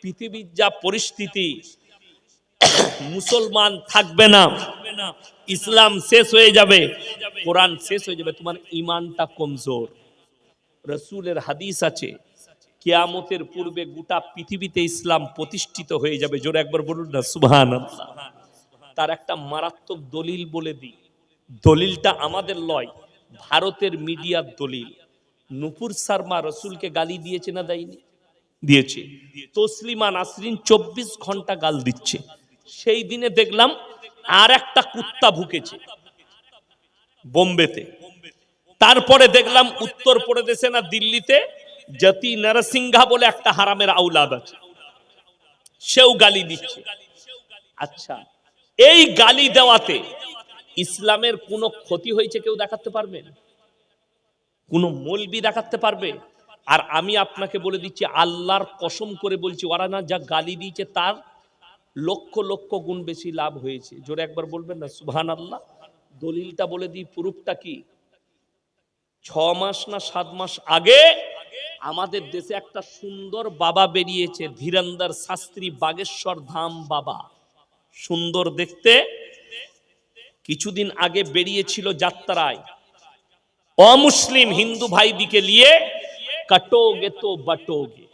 পৃথিবীর যা পরিস্থিতি, মুসলমান থাকবে না, ইসলাম শেষ হয়ে যাবে, কোরআন শেষ হয়ে যাবে, তোমার ঈমানটা কমজোর। রাসূলের হাদিস আছে, কিয়ামতের পূর্বে গোটা পৃথিবীতে ইসলাম প্রতিষ্ঠিত হয়ে যাবে। জোরে একবার বলুন না সুবহানাল্লাহ। তার একটা মারাত্মক দলিল বলে দিই, দলিলটা আমাদের লয়, ভারতের মিডিয়ার দলিল। নূপুর শর্মা রসুলকে গালি দিয়েছে না দেয়নি? দিয়েছে। তসলিমা নাসরিন 24 ঘন্টা গাল দিচ্ছে। সেই দিনে দেখলাম আর একটা কুত্তা ভুকেছে বোম্বেতে। তারপরে দেখলাম উত্তরপ্রদেশে না দিল্লিতে জাতি নরসিংহা বলে একটা হারামের আওলাদ আছে, সেও গালি দিচ্ছে। আচ্ছা, এই গালি দেওয়াতে ইসলামের কোনো ক্ষতি হয়েছে কেউ দেখাতে পারবে? কোন মৌলবি দেখাতে পারবে? আর আমি আপনাকে বলে দিচ্ছি, আল্লাহর কসম করে বলছি, ওরা না যা গালি দিয়েছে তার লক্ষ লক্ষ গুণ বেশি লাভ হয়েছে। জোরে একবার বলবেন না সুবহানাল্লাহ। দলিলটা বলে দিই, প্রুফটা কি। 6 মাস না 7 মাস আগে আমাদের দেশে একটা সুন্দর বাবা বেরিয়েছে, ধীরেন্দর শাস্ত্রী বাগেশ্বর ধাম বাবা, সুন্দর দেখতে। কিছুদিন আগে বেরিয়েছিল যাত্রায়, অমুসলিম হিন্দু ভাই দিকে নিয়ে, কাটোগে তো বাটোগে।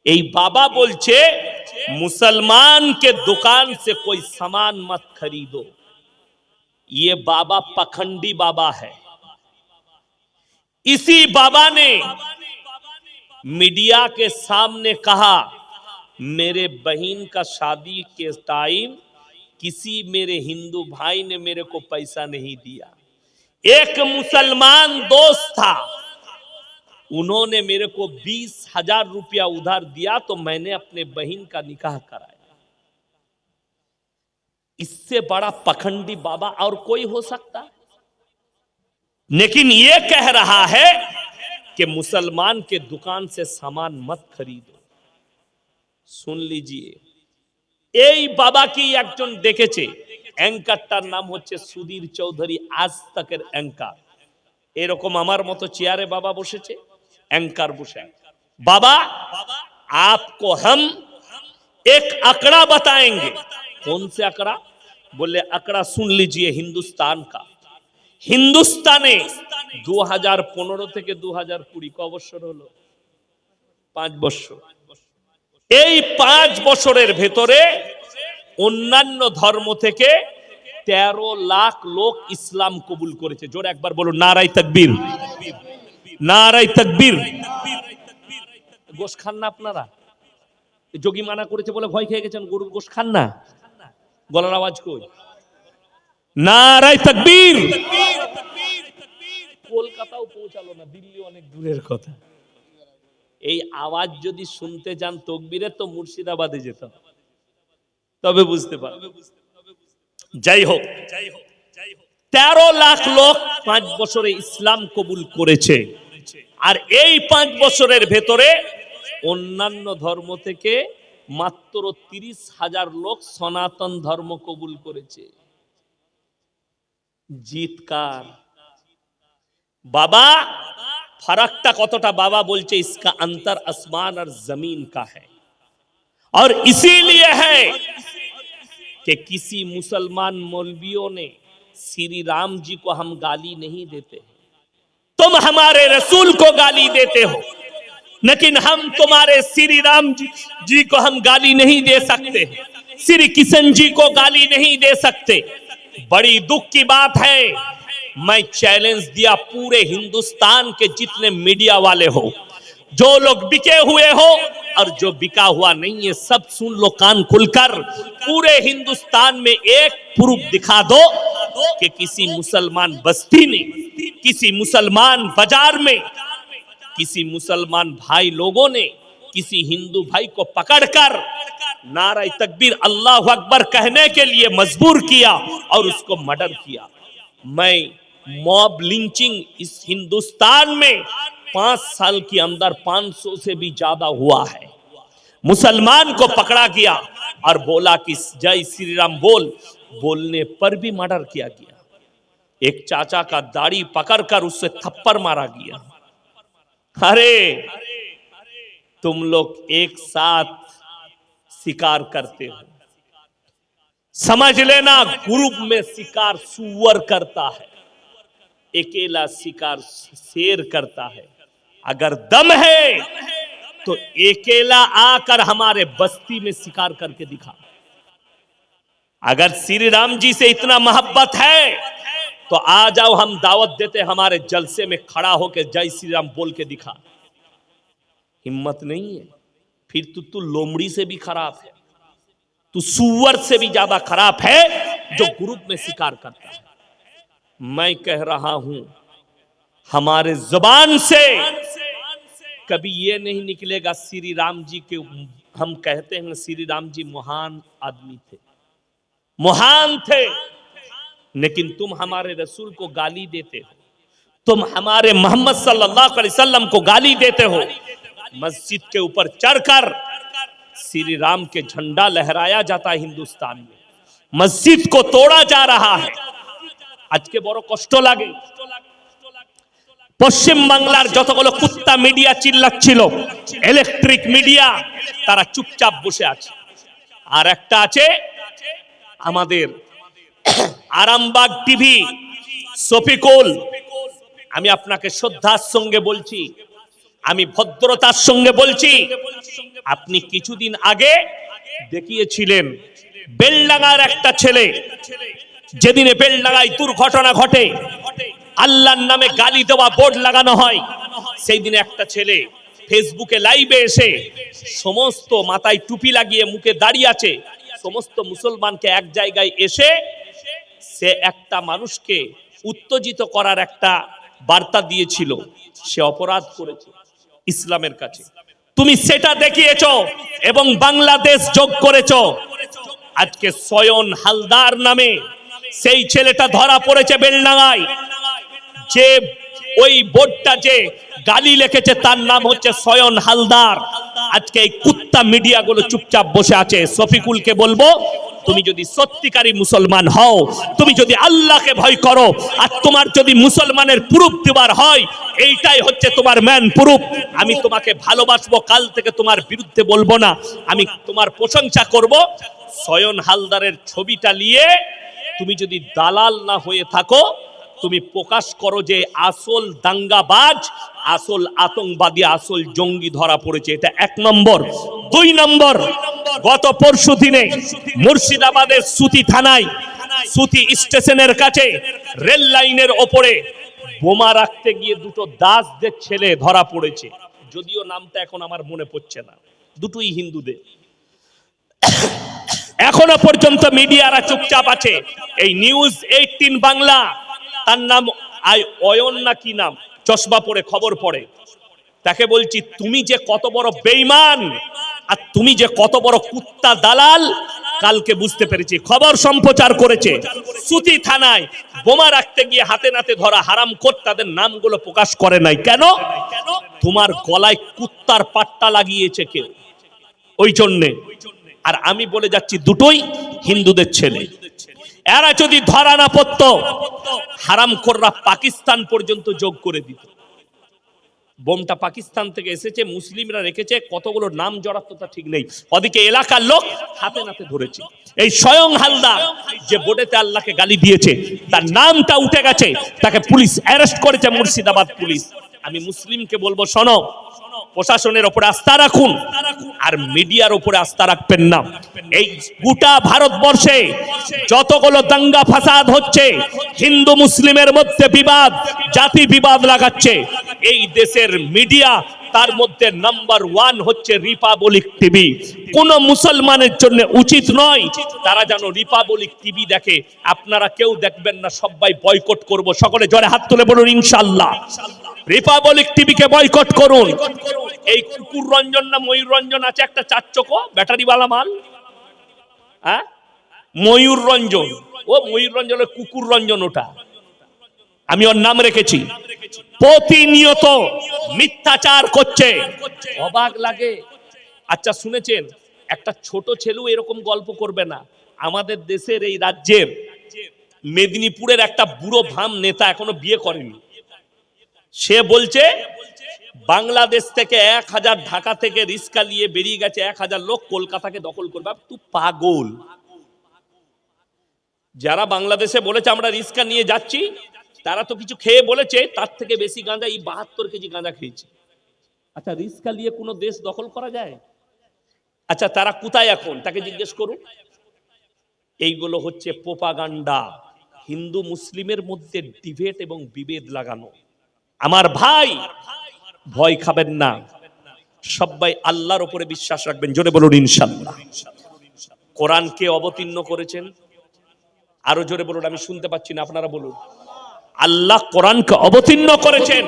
এই বাবা বলছে, मुसलमान के दुकान से कोई सामान मत खरीदो। ये बाबा पखंडी बाबा है। इसी बाबा ने मीडिया के सामने कहा, मेरे बहन का शादी के टाइम किसी मेरे हिंदू भाई ने मेरे को पैसा नहीं दिया। एक मुसलमान दोस्त था, उन्होंने मेरे को 20,000 रुपया उधार दिया, तो मैंने अपने बहन का निकाह कराया। इससे बड़ा पखंडी बाबा और कोई हो सकता है? लेकिन ये कह रहा है कि मुसलमान के दुकान से सामान मत खरीदो। सुन लीजिए, এই বাবা কি একজন দেখেছে, অ্যাঙ্কারটার নাম হচ্ছে সুধীর চৌধুরী, আজ তকের অ্যাঙ্কার। এরকম আমার মতো চেয়ারে বাবা বসেছে, एंकर बुशे। बाबा, आपको हम एक आंकड़ा बताएंगे। कौन से आंकड़ा? बोले आंकड़ा सुन लीजिए, हिंदुस्तान का। हिंदुस्ताने 2015 থেকে 2020 ক বছর হলো? 5 বছর। এই 5 বছরের ভেতরে অন্যান্য ধর্ম থেকে 13 লাখ লোক ইসলাম কবুল করেছে। জোরে একবার বলুন নারায়ে তাকবীর, নারায়ে তাকবীর। গোশ খান না আপনারা? যোগী মানা করেছে বলে ভয় খেয়ে গেছেন, গরুর গোশ খান না? গলার আওয়াজ কই? নারায়ে তাকবীর। কলকাতাও পৌঁছালো না, দিল্লি অনেক দূরের কথা। এই আওয়াজ যদি শুনতে যান তকবীরে, তো মুর্শিদাবাদে যেতাম, তবে বুঝতে পারবেন। যাই হোক, 13 লাখ লোক 5 বছরে ইসলাম কবুল করেছে। আর এই 5 বছরের ভেতরে অন্যান্য ধর্ম থেকে মাত্র 30,000 লোক সনাতন ধর্ম কবুল করেছে। জিতকার বাবা। फर्कटा कतटा बाबा बोलचे, इसका अंतर आसमान और जमीन का है। और इसीलिए है कि किसी मुसलमान मौलवियों ने श्री राम जी को हम गाली नहीं देते, तुम हमारे रसूल को गाली देते हो, लेकिन हम तुम्हारे श्री राम जी को हम गाली नहीं दे सकते, श्री किशन जी को गाली नहीं दे सकते। बड़ी दुख की बात है, मैं चैलेंज दिया पूरे हिंदुस्तान के जितने मीडिया वाले हो, जो लोग बिके हुए हो और जो बिका हुआ नहीं है, सब सुन लो कान खुलकर। पूरे हिंदुस्तान में एक प्रूफ दिखा दो कि किसी मुसलमान बस्ती ने, किसी मुसलमान बाजार में, किसी मुसलमान भाई लोगों ने किसी हिंदू भाई को पकड़कर नारे तकबीर अल्लाह अकबर कहने के लिए मजबूर किया और उसको मर्डर किया। मैं मॉब लिंचिंग इस हिंदुस्तान में 5 साल के अंदर 500 से भी ज्यादा हुआ है। मुसलमान को पकड़ा गया और बोला कि जय श्री राम बोल, बोलने पर भी मर्डर किया गया। एक चाचा का दाढ़ी पकड़कर उससे थप्पड़ मारा गया। अरे तुम लोग एक साथ शिकार करते हो। समझ लेना, ग्रुप में शिकार सुअर करता है, अकेला शिकार शेर करता है। अगर दम है तो अकेला आकर हमारे बस्ती में शिकार करके दिखा। अगर श्री राम जी से इतना मोहब्बत है तो आ जाओ, हम दावत देते, हमारे जलसे में खड़ा होकर जय श्री राम बोल के दिखा। हिम्मत नहीं है, फिर तू लोमड़ी से भी खराब है, तू सुअर से भी ज्यादा खराब है जो ग्रुप में शिकार करता है। मैं कह रहा हूं, हमारे जुबान से कभी ये नहीं निकलेगा श्री राम जी के, हम कहते हैं श्री राम जी महान आदमी थे, महान थे, लेकिन तुम हमारे रसूल को गाली देते हो, तुम हमारे मोहम्मद सल्लल्लाहु अलैहि वसल्लम को गाली देते हो। मस्जिद के ऊपर चढ़कर श्री राम के झंडा लहराया जाता है हिंदुस्तान में, मस्जिद को तोड़ा जा रहा है। आज के बड़ो कष्ट लागे, পশ্চিম বাংলার যতগুলো কুত্তা মিডিয়া চিল্লাচ্ছিল, ইলেকট্রিক মিডিয়া, তারা চুপচাপ বসে আছে। আর একটা আছে আমাদের আরামবাগ টিভি, শফিকুল। আমি আপনাকে শ্রদ্ধার সঙ্গে বলছি, আমি ভদ্রতার সঙ্গে বলছি, আপনি কিছুদিন আগে দেখিয়েছিলেন বেলডাঙ্গার একটা ছেলে, যেদিনে বেলডাঙ্গায় দুর্ঘটনা ঘটে, আল্লাহর নামে গালি দেওয়া বোর্ড লাগানো হয়, সেই দিনে একটা ছেলে ফেসবুকে লাইভে এসে সমস্ত মাথায় টুপি লাগিয়ে মুখে দাঁড়িয়ে আছে, সমস্ত মুসলমানকে এক জায়গায় এসে সে একটা মানুষকে উত্তেজিত করার একটা বার্তা দিয়েছিল। সে অপরাধ করেছে ইসলামের কাছে। তুমি সেটা দেখিয়েছো এবং বাংলাদেশ যোগ করেছো। আজকে সয়ন হালদার নামে সেই ছেলেটা ধরা পড়েছে বেলডাঙ্গায়, যে ওই বোর্ডটা যে গালি লিখেছে তার নাম হচ্ছে সয়ন হালদার। আজকে এই কুত্তা মিডিয়াগুলো চুপচাপ বসে আছে। শফিকুলকে বলবো, তুমি যদি সত্যিকারী মুসলমান হও, তুমি যদি আল্লাহকে ভয় করো, আর তোমার যদি মুসলমানের প্রুফ দেওয়ার হয়, এইটাই হচ্ছে তোমার ম্যান প্রুফ। আমি তোমাকে ভালোবাসবো, কাল থেকে তোমার বিরুদ্ধে বলবো না, আমি তোমার প্রশংসা করব। সয়ন হালদারের ছবিটা নিয়ে তুমি যদি দালাল না হয়ে থাকো, তুমি প্রকাশ করো যে আসল দাঙ্গাবাজ, আসল আতঙ্কবাদী, আসল জঙ্গি ধরা পড়েছে। এটা 1 নম্বর। 2 নম্বর, গত পরশু দিনে মুর্শিদাবাদের সুতি থানায়, সুতি স্টেশনের কাছে রেল লাইনের ওপরে বোমা রাখতে গিয়ে দুটো দাসদের ছেলে ধরা পড়েছে, যদিও নামটা এখন আমার মনে পড়ছে না, দুটোই হিন্দুদের। এখনো পর্যন্ত মিডিয়ারা চুপচাপ আছে। এই নিউজ 18 বাংলা, তার নাম অয়ন না কি নাম, চশমা পরে খবর পড়ে, তাকে বলছি তুমি যে কত বড় বেঈমান আর তুমি যে কত বড় কুত্তা দালাল, কালকে বুঝতে পেরেছি। খবর সম্প্রচার করেছে সুতি থানায় বোমা রাখতে গিয়ে হাতে নাতে ধরা হারামখোর, তাদের নামগুলো প্রকাশ করে নাই। কেন? তোমার গলায় কুত্তার পাট্টা লাগিয়েছে কেউ, ওই জন্যে। আর আমি বলে যাচ্ছি দুটোই হিন্দুদের ছেলে। এরা যদি ধরা না পড়তো, হারামখোররা পাকিস্তান পর্যন্ত যোগ করে দিত। বোমটা পাকিস্তান থেকে এসেছে, মুসলিমরা রেখেছে, কতগুলো নাম জড়াতো তা ঠিক নেই। ওদিকে এলাকার লোক হাতে নাতে ধরেছে। এই স্বয়ং হালদার যে বোর্ডেতে আল্লাহকে গালি দিয়েছে, তার নামটা উঠে গেছে, তাকে পুলিশ অ্যারেস্ট করেছে, মুর্শিদাবাদ পুলিশ। আমি মুসলিমকে বলবো, শোনো, প্রশাসনের উপরে আস্থা রাখুন, আর মিডিয়ার উপরে আস্থা রাখবেন না। এই গোটা ভারতবর্ষে যতগুলো দাঙ্গা ফাসাদ হচ্ছে, হিন্দু মুসলিমের মধ্যে বিবাদ, জাতি বিবাদ লাগাচ্ছে, এই দেশের মিডিয়া তার মধ্যে নাম্বার 1 হচ্ছে রিপাবলিক টিভি। কোন মুসলমানের জন্য উচিত নয় তারা যেন রিপাবলিক টিভি দেখে। আপনারা কেউ দেখবেন না, সবাই বয়কট করব। সকলে জোরে হাত তুলে বলুন ইনশাআল্লাহ। রিপাবলিক টিভিকে বয়কট করুন। এই কুকুর রঞ্জন না ময়ূর রঞ্জন আছে একটা 4 চোখো ব্যাটারিওয়ালা মাল, হ্যাঁ, ময়ূর রঞ্জন, ও ময়ূর রঞ্জনের কুকুর রঞ্জন, ওটা আমি ওর নাম রেখেছি। প্রতিনিয়ত মিথ্যাচার করছে, অবাক লাগে। আচ্ছা শুনেছেন, একটা ছোট ছেলেও এরকম গল্প করবে না। আমাদের দেশের এই রাজ্যের মেদিনীপুরের একটা বুড়ো ভাম নেতা, এখনো বিয়ে করেনি, সে বলছে বাংলাদেশ থেকে 1000 ঢাকা থেকে রিস্কা নিয়ে বেরিয়ে গেছে 1000 লোক কলকাতাকে দখল করবে। তুই পাগল। যারা বাংলাদেশে বলেছে আমরা রিস্কা নিয়ে যাচ্ছি, তারা তো কিছু খেয়ে বলেছে তার থেকে বেশি গাঁজা এই 72 কেজি গাঁজা খেয়েছে। আচ্ছা, রিস্কা নিয়ে কোনো দেশ দখল করা যায়? আচ্ছা, তারা কোথায় এখন তাকে জিজ্ঞেস করুন। এইগুলো হচ্ছে প্রোপাগান্ডা, হিন্দু মুসলিমের মধ্যে ডিবেট এবং বিভেদ লাগানো। আমার ভাই, ভয় খাবেন না, সবাই আল্লাহর উপরে বিশ্বাস রাখবেন। জোরে বলুন ইনশাআল্লাহ। কোরআনকে অবতীর্ণ করেছেন, আরো জোরে বলুন, আমি শুনতে পাচ্ছি না, আপনারা বলুন। আল্লাহ কোরআনকে অবতীর্ণ করেছেন,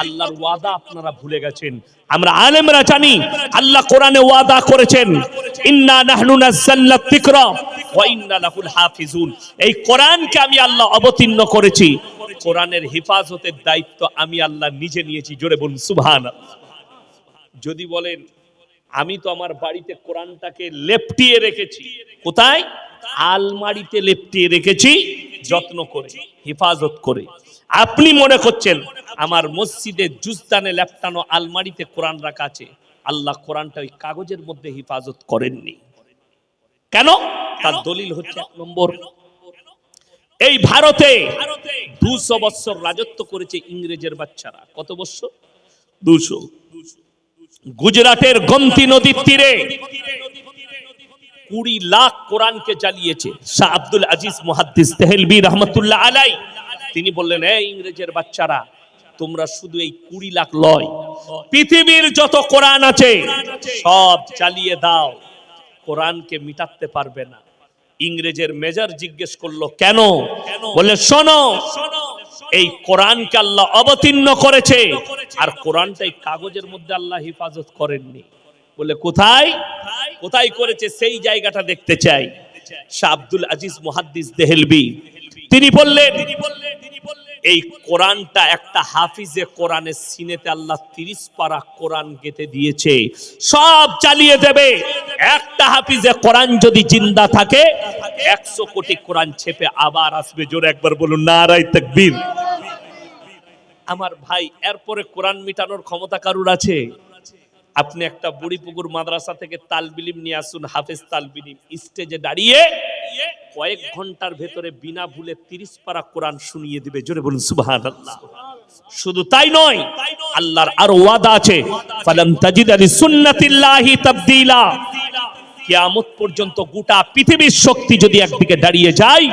আল্লাহর ওয়াদা আপনারা ভুলে গেছেন। আমরা আলেমরা জানি আল্লাহ কোরআনে ওয়াদা করেছেন, ইন্না নাহনু নাযালনা যিকরা ওয়া ইন্না লাহুল হাফিজুন। এই কোরআনকে আমি আল্লাহ অবতীর্ণ করেছি, কোরআনের হেফাজতের দায়িত্ব আমি আল্লাহ নিজে নিয়েছি। জোরে বলুন সুবহানাল্লাহ। যদি বলেন আমি তো আমার বাড়িতে কোরআনটাকে লেপটিয়ে রেখেছি, কোথায়? আলমারিতে লেপটিয়ে রেখেছি, যত্ন করে, হেফাজত করে। আপনি মনে করছেন আমার মসজিদে জুজদানে লেপটানো আলমারিতে কোরআন রাখা আছে, আল্লাহ কোরআনটা ওই কাগজের মধ্যে হেফাজত করেননি। কেন? তার দলিল হচ্ছে, 1 নম্বর, এই ভারতে 200 বছর রাজত্ব করেছে ইংরেজের বাচ্চারা। কত বছর? 200। গুজরাটের গোমতী নদীর তীরে 20 লাখ কোরআনকে জ্বালিয়েছে। শাহ আব্দুল আজিজ মুহাদ্দিস দেহলভী রহমাতুল্লাহ আলাই তিনি বললেন, এই ইংরেজের বাচ্চারা, তোমরা শুধু এই 20 লাখ লয়, পৃথিবীর যত কোরআন আছে সব জ্বালিয়ে দাও, কোরআনকে মিটাতে পারবে না। ইংরেজের মেজর জিজ্ঞেস করলো কেন? বলে শোনো, এই কোরআনকে আল্লাহ অবতীর্ণ করেছে, আর কোরআনটা এই কাগজের মধ্যে আল্লাহ হেফাজত করেননি। বলে কোথায়? কোথায় করেছে সেই জায়গাটা দেখতে চাই। শাহ আব্দুল আজিজ মুহাদ্দিস দেহলভী তিনি বললেন, এই কোরআনটা একটা হাফিজে কোরআনের সিনেতে আল্লাহ 30 পারা কোরআন গেঁথে দিয়েছে, সব চালিয়ে দেবে। একটা হাফিজে কোরআন যদি জিন্দা থাকে 100 কোটি কোরআন ছেপে আবার আসবে। জোরে একবার বলুন নারায়ে তাকবীর। আমার ভাই, এরপরে কোরআন মিটানোর ক্ষমতা কারুর আছে? আপনি একটা বুড়িপুকুর মাদ্রাসা থেকে তালবিলিম নিয়ে আসুন, হাফেজ তালবিলিম স্টেজে দাঁড়িয়ে কয়েক ঘন্টার ভেতরে বিনা ভুলে 30 পারা কোরআন শুনিয়ে দিবে। জোরে বলুন সুবহানাল্লাহ। শুধু তাই নয়, আল্লাহর আরো ওয়াদা আছে, ফালান তাজিদা লিসুন্নাতিল্লাহি তাবদীলা। কিয়ামত পর্যন্ত গোটা পৃথিবীর শক্তি যদি একদিকে দাঁড়িয়ে যায়,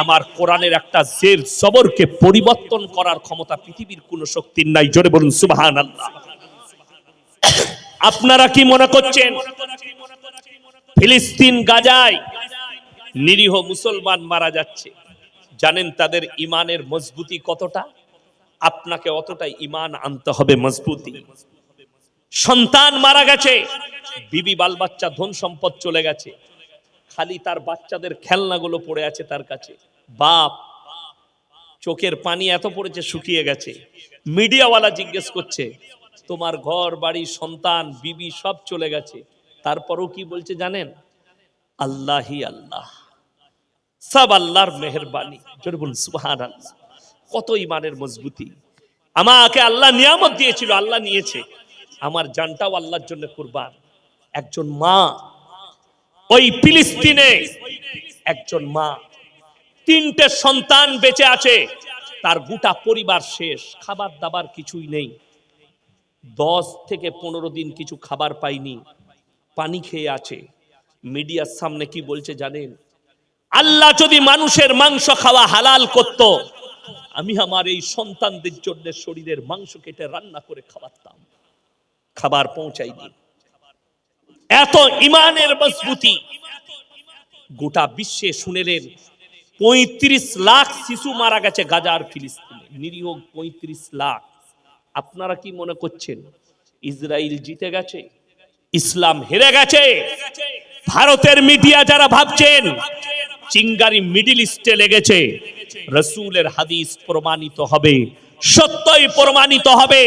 আমার কোরআনের একটা জের জবরকে পরিবর্তন করার ক্ষমতা পৃথিবীর কোন শক্তির নাই। জোরে বলুন সুবহানাল্লাহ। আপনারা কি মনে করছেন ফিলিস্তিন গাজায় নিরীহ মুসলমান মারা যাচ্ছে? জানেন তাদের ইমানের মজবুতি কতটা? আপনাকে অতটাই ইমান আনতে হবে মজবুতি। সন্তান মারা গেছে, বিবি বাল বাচ্চা ধন সম্পদ চলে গেছে, খালি তার বাচ্চাদের খেলনাগুলো পড়ে আছে তার কাছে। বাপ চোখের পানি এত পড়েছে শুকিয়ে গেছে। মিডিয়াওয়ালা জিজ্ঞেস করছে, তোমার ঘর বাড়ি সন্তান বিবি সব চলে গেছে, তারপরও কি বলছে জানেন? আল্লাহি আল্লাহ, সব আল্লাহর মেহেরবানি। জোরে বলুন সুবহানাল্লাহ। কত ইমানের মজবুতি। আমাকে আল্লাহ নিয়ামত দিয়েছিল, আল্লাহ নিয়েছে, আমার জানটাও আল্লাহর জন্য কুরবান। একজন মা, ওই ফিলিস্তিনে একজন মা, 3টে সন্তান বেঁচে আছে, তার গোটা পরিবার শেষ, খাবার দাবার কিছুই নেই। 10 থেকে 15 দিন কিছু খাবার পায়নি, পানি খেয়ে আছে। মিডিয়ার সামনে কি বলছে জানেন? আল্লাহ যদি মানুষের মাংস খাওয়া হালাল করত, আমি আমার এই সন্তানদের জন্য শরীরের মাংস কেটে রান্না করে খাওয়াতাম। খাবার পৌঁছায়নি। এত ইমানের মজবুতি। গোটা বিশ্বে শুনেলেন 35 লাখ শিশু মারা গেছে গাজার ফিলিস্তিনে, নিরীহ 35 লাখ। আপনারা কি মনে করছেন ইসরায়েল জিতে গেছে, ইসলাম হেরে গেছে? ভারতের মিডিয়া যারা ভাবছেন চিঙ্গারি মিডল ইস্টে লেগেছে, রাসূলের হাদিস প্রমাণিত হবে, সত্যই প্রমাণিত হবে,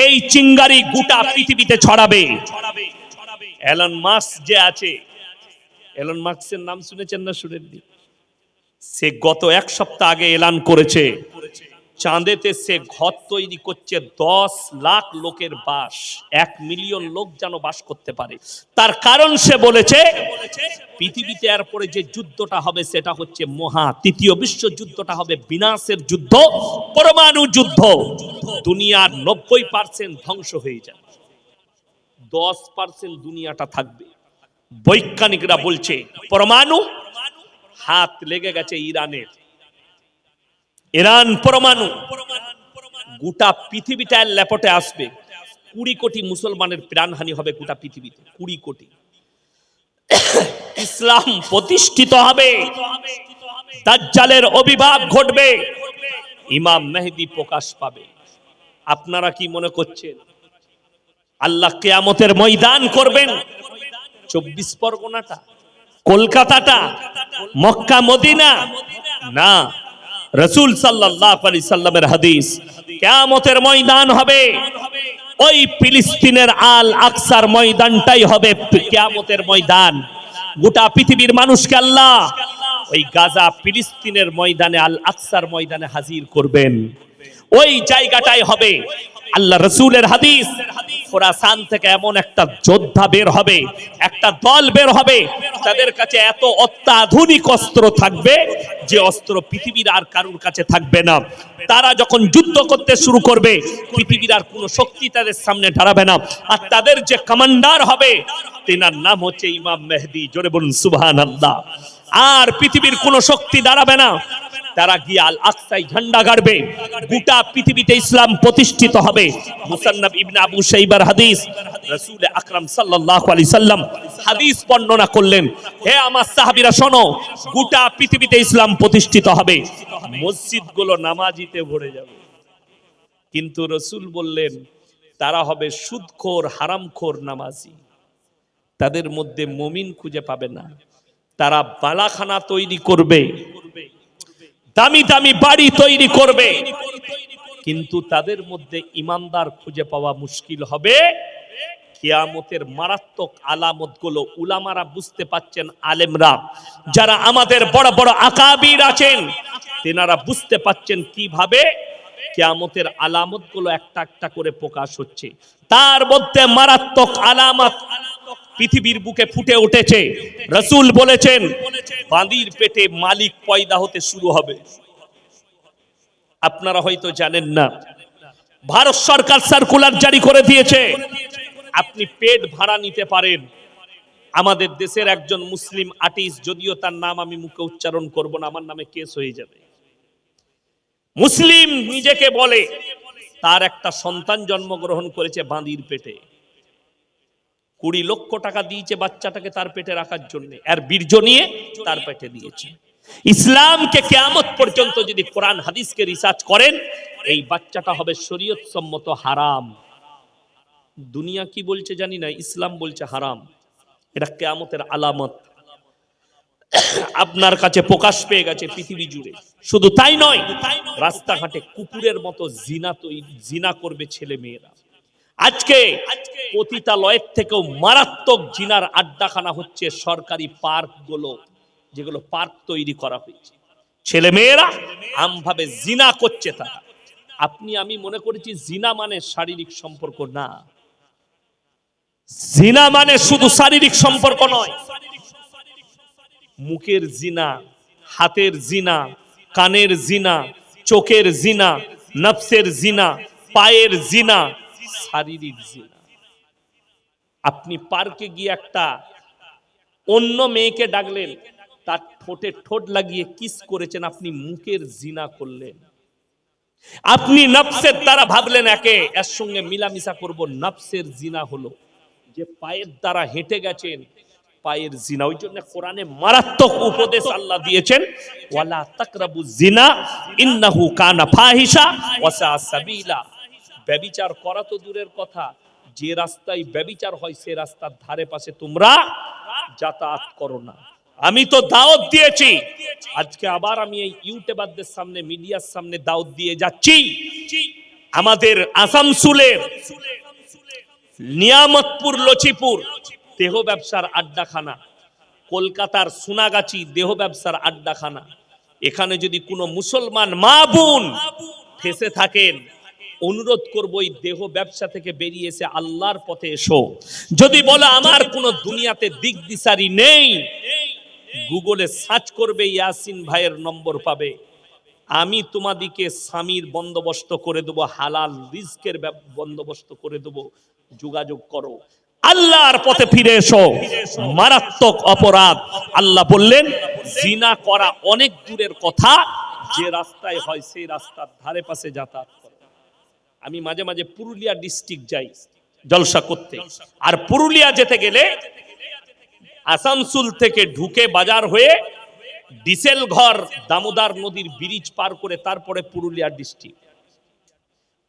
এই চিঙ্গারি গোটা পৃথিবীতে ছড়াবে। এলন মাস্ক যে আছে, এলন মাস্কের নাম শুনেছেন না শুনেননি? সে গত 1 সপ্তাহ আগে এলান করেছে চাঁদেতে সে ঘর তৈরি করছে 10 লাখ লোকের বাস, 1 মিলিয়ন লোক যেন বাস করতে পারে। তার কারণ সে বলেছে পৃথিবীতে এরপরে যে যুদ্ধটা হবে সেটা হচ্ছে মহা তৃতীয় বিশ্বযুদ্ধটা হবে বিনাশের যুদ্ধ, পরমাণু যুদ্ধ। দুনিয়ার 90% ধ্বংস হয়ে যাবে, 10% দুনিয়াটা থাকবে। বৈজ্ঞানিকরা বলছে পরমাণু হাত লেগে গেছে ইরানের। ইরান পরমাণু গোটা পৃথিবীটা ল্যাপটে আসবে। 20 কোটি মুসলমানের প্রাণহানি হবে গোটা পৃথিবীতে, 20 কোটি। ইসলাম প্রতিষ্ঠিত হবে, দাজ্জালের অবিভাব ঘটবে, ইমাম মেহেদী প্রকাশ পাবে। আপনারা কি মনে করছেন আল্লাহ কিয়ামতের ময়দান করবেন 24 পরগনাটা, কলকাতাটা, মক্কা মদিনা? না, রাসূল সাল্লাল্লাহু আলাইহি সাল্লামের হাদিস, কিয়ামতের ময়দান হবে ওই ফিলিস্তিনের আল আকসার ময়দানটাই হবে কিয়ামতের ময়দান। গোটা পৃথিবীর মানুষকে আল্লাহ ওই গাজা ফিলিস্তিনের ময়দানে, আল আকসার ময়দানে হাজির করবেন। ওই জায়গাটাই হবে, আল্লাহ রাসূলের হাদিস, খোরাসান থেকে এমন একটা যোদ্ধা বের হবে, একটা দল বের হবে, তাদের কাছে এত অত্যাধুনিক অস্ত্র থাকবে যে অস্ত্র পৃথিবীর আর কারোর কাছে থাকবে না। তারা যখন যুদ্ধ করতে শুরু করবে পৃথিবীর আর কোনো শক্তি তাদের সামনে দাঁড়াবে না। আর তাদের যে কমান্ডার হবে তেনার নাম হচ্ছে ইমাম মেহেদী। জোরে বলুন সুবহানাল্লাহ। আর পৃথিবীর কোনো শক্তি দাঁড়াবে না। তারা গিয়ে আল আকসায় ঝান্ডা গাড়বে, গোটা পৃথিবীতে ইসলাম প্রতিষ্ঠিত হবে। মুসান্নাফ ইবনে আবু শাইবার হাদিস, রাসূল আকরাম সাল্লাল্লাহু আলাইহি সাল্লাম হাদিস বর্ণনা করলেন, হে আমার সাহাবীরা শোনো, গোটা পৃথিবীতে ইসলাম প্রতিষ্ঠিত হবে, মসজিদগুলো নামাজিতে ভরে যাবে। কিন্তু রাসূল বললেন তারা হবে সুদখোর, হারামখোর নামাজি, তাদের মধ্যে মুমিন খুঁজে পাবে না। তারা বালাখানা তৈরি করবে, দামি দামি বাড়ি তৈরি করবে, কিন্তু তাদের মধ্যে ইমানদার খুঁজে পাওয়া মুশকিল হবে। কিয়ামতের মারাত্মক আলামতগুলো উলামারা বুঝতে পাচ্ছেন, আলেমরা যারা আমাদের বড় বড় আকাবির আছেন তেনারা বুঝতে পাচ্ছেন কিভাবে কিয়ামতের আলামতগুলো একটা একটা করে প্রকাশ হচ্ছে। তার মধ্যে মারাত্মক আলামত পৃথিবীর বুকে ফুটে উঠেছে। রাসূল বলেছেন বাঁদির পেটে মালিক পয়দা হতে শুরু হবে। আপনারা হয়তো জানেন না, ভারত সরকার সার্কুলার জারি করে দিয়েছে আপনি পেট ভাড়া নিতে পারেন। আমাদের দেশের একজন মুসলিম আর্টিস্ট, যদিও তার নাম আমি মুখে উচ্চারণ করব না, আমার নামে কেস হয়ে যাবে, মুসলিম নিজেকে বলে, তার একটা সন্তান জন্মগ্রহণ করেছে বাঁদির পেটে। 20 লক্ষ টাকা দিয়েছে বাচ্চাটাকে তার পেটে রাখার জন্য, আর বীর্য নিয়ে তার পেটে দিয়েছে। ইসলামকে কিয়ামত পর্যন্ত যদি কোরআন হাদিসকে রিসার্চ করেন, এই বাচ্চাটা হবে শরীয়ত সম্মত হারাম। দুনিয়া কি বলছে জানি না, ইসলাম বলছে হারাম। এটা কিয়ামতের আলামত আপনার কাছে প্রকাশ পেয়ে গেছে পৃথিবী জুড়ে। শুধু তাই নয়, রাস্তাঘাটে কুকুরের মতো জিনা করবে ছেলে মেয়েরা। আজকে পতিতালয়ের থেকেও মারাত্মক জিনার আড্ডাখানা হচ্ছে সরকারি পার্কগুলো, যেগুলো পার্ক তৈরি করা হয়েছে। ছেলে মেয়েরা আমভাবে জিনা করছে। তারা, আপনি আমি মনে করেছি জিনা মানে শারীরিক সম্পর্ক, না, জিনা মানে শুধু শারীরিক সম্পর্ক নয়। মুখের জিনা, হাতের জিনা, কানের জিনা, চোখের জিনা, নফসের জিনা, পায়ের জিনা, শারীরিক জিনা। আপনি পার্কে গিয়ে একটা অন্য মেয়েকে ডাকলেন, তার ঠোঁটে ঠোঁট লাগিয়ে কিস করেছেন, আপনি মুখের জিনা করলেন। আপনি নফসের দ্বারা ভাবলেন এর সঙ্গে মিলামিশা করব, নফসের জিনা হলো। যে পায়ের দ্বারা হেঁটে গেছেন, পায়ের জিনা। ওই জন্য কোরআনে মারাত্মক উপদেশ আল্লাহ দিয়েছেন, ওয়ালা তাকরাবুজ জিনা ইন্নাহু কানা ফাহিশা ওয়া সা সাবিলা। ব্যভিচার করা তো দূরের কথা, যে রাস্তায় ব্যভিচার হয় সে রাস্তার ধারে পাশে তোমরা যাতায়াত করো না। আমি তো দাওয়াত দিয়েছি, আজকে আবার আমি এই ইউটিউবারদের সামনে, মিডিয়ার সামনে দাওয়াত দিয়ে যাচ্ছি। আমাদের আসানসোলের নিয়ামতপুর, লচিপুর দেহ ব্যবসার আড্ডাখানা, কলকাতার সোনাগাছি দেহ ব্যবসার আড্ডাখানা, এখানে যদি কোনো মুসলমান মা বোন ফেসে থাকেন, অনুরোধ করব এই দেহ ব্যবসা থেকে বেরিয়ে এসে আল্লাহর পথে এসো। যদি বলো আমার কোনো দুনিয়াতে দিক দিশারি নেই, গুগলে সার্চ করবে, ইয়াসিন ভাইয়ের নম্বর পাবে। আমি তোমাদিকে স্বামীর বন্দোবস্ত করে দেবো, হালাল রিজকের বন্দোবস্ত করে দেবো, যোগাযোগ করো, আল্লাহর পথে ফিরে এসো। মারাত্মক অপরাধ। আল্লাহ বললেন জিনা করা অনেক দূরের কথা, যে রাস্তায় হয় সেই রাস্তার ধারে পাশে যাতায়াত করো। আমি মাঝে মাঝে পুরুলিয়া ডিস্ট্রিক্ট যাই জলসা করতে, আর পুরুলিয়া যেতে গেলে আসানসোল থেকে ঢুকে বাজার হয়ে ডিসেল ঘর দামোদর নদীর ব্রিজ পার করে তারপরে পুরুলিয়া ডিস্ট্রিক্ট,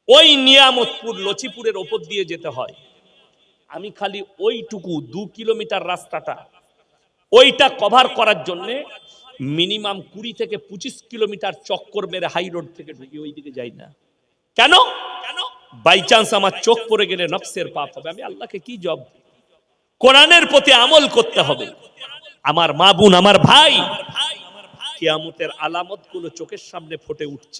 ওই নিয়ামতপুর লচিপুরের ওপর দিয়ে যেতে হয়। আমি খালি ওইটুকু 2 কিলোমিটার রাস্তাটা ওইটা কভার করার জন্য মিনিমাম 20 থেকে 25 কিলোমিটার চক্কর মেরে হাই রোড থেকে ঢুকি, ওই দিকে যাই না। কেন? বাই চান্স আমার চোখ পড়ে গেলে নফসের পাপ হবে, আমি আল্লাহকে কি জবাব দেব? কোরআনের প্রতি আমল করতে হবে। আমার মা বোন, আমার ভাই, কিয়ামতের আলামত গুলো চোখের সামনে ফুটে উঠছে।